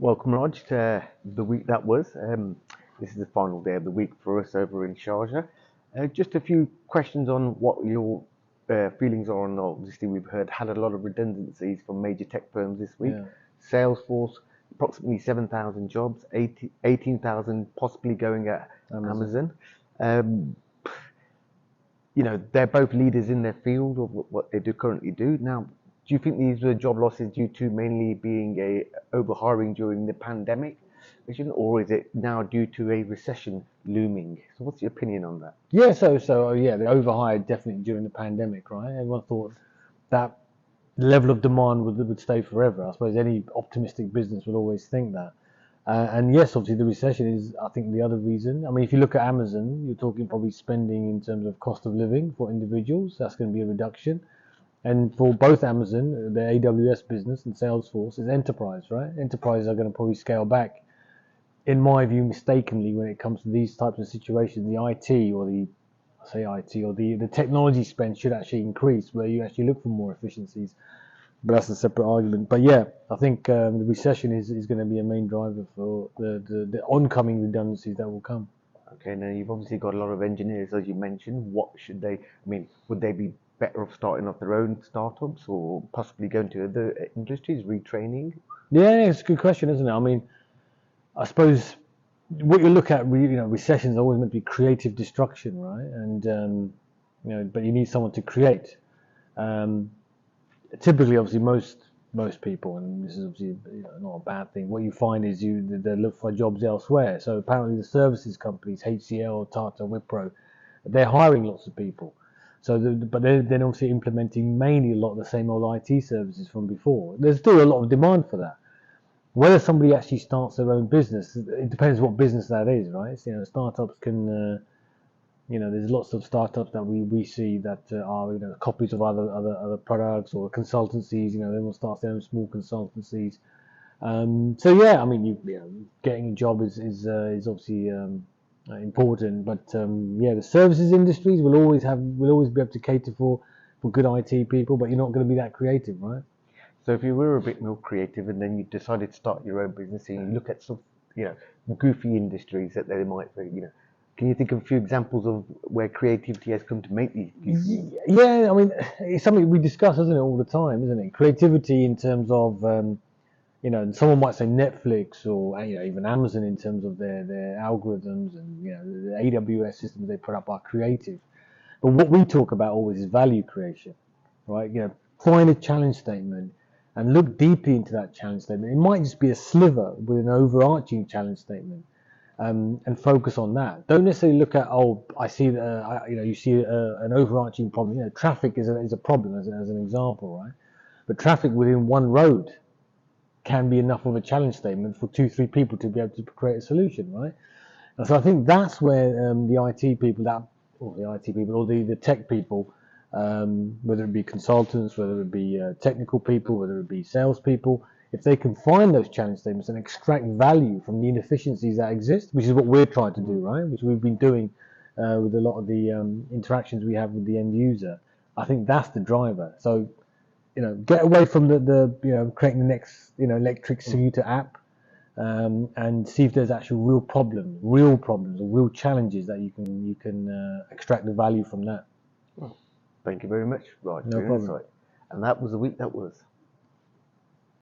Welcome, Raj, to the week that was. This is the final day of the week for us over in Sharjah. Just a few questions on what your feelings are on. Obviously, we've had a lot of redundancies from major tech firms this week. Yeah, Salesforce, approximately 7,000 jobs, 18,000 possibly going at Amazon. Amazon. Um, they're both leaders in their field of what they do currently do. Now, do you think these were job losses due to mainly being a overhiring during the pandemic, or is it now due to a recession looming? So, what's your opinion on that? Yeah, the overhired definitely during the pandemic, right? Everyone thought that level of demand would stay forever. I suppose any optimistic business would always think that. And yes, obviously the recession is, I think, the other reason. I mean, if you look at Amazon, you're talking probably spending in terms of cost of living for individuals. That's going to be a reduction. And for both Amazon, the AWS business and Salesforce is enterprise, right? Enterprises are going to probably scale back in my view, mistakenly when it comes to these types of situations. The IT or the I say IT or the technology spend should actually increase, where you actually look for more efficiencies. But that's a separate argument. But yeah, I think the recession is going to be a main driver for the oncoming redundancies that will come. Okay, now you've obviously got a lot of engineers, as you mentioned. What should they? I mean, would they be better off starting off their own startups, or possibly going to other industries, retraining? Yeah, it's a good question, isn't it? I mean, I suppose what you look at, recessions are always meant to be creative destruction, right? And but you need someone to create. Um, Typically, obviously, most people, and this is obviously not a bad thing. What you find is they look for jobs elsewhere. So apparently, the services companies, HCL, Tata, Wipro, they're hiring lots of people. But they're obviously implementing mainly a lot of the same old IT services from before. There's still a lot of demand for that. Whether somebody actually starts their own business, it depends what business that is, right? So, startups can. There's lots of startups that we see that are copies of other products or consultancies. They will start their own small consultancies. So yeah, I mean, getting a job is obviously important, but yeah, the services industries will always be able to cater for good IT people, but you're not going to be that creative, right? So if you were a bit more creative and then you decided to start your own business and you look at some, you know, goofy industries that they might be, can you think of a few examples of where creativity has come to make these goofy? Yeah, I mean, it's something we discuss, isn't it, all the time, isn't it? Creativity in terms of someone might say Netflix or even Amazon in terms of their algorithms and the AWS systems they put up are creative. But what we talk about always is value creation, right? Find a challenge statement and look deeply into that challenge statement. It might just be a sliver with an overarching challenge statement, and focus on that. Don't necessarily look at, oh, I see you see an overarching problem. Traffic is a problem as an example, right? But traffic within one road can be enough of a challenge statement for two, three people to be able to create a solution, right? And so I think that's where the IT people or the IT people, or the tech people, whether it be consultants, whether it be technical people, whether it be salespeople, if they can find those challenge statements and extract value from the inefficiencies that exist, which is what we're trying to do, right? Which we've been doing with a lot of the interactions we have with the end user. I think that's the driver. So get away from the creating the next electric scooter app, and see if there's actual real problems or real challenges that you can extract the value from that. Well, thank you very much, Raj, for No your problem. insight. And that was the week that was.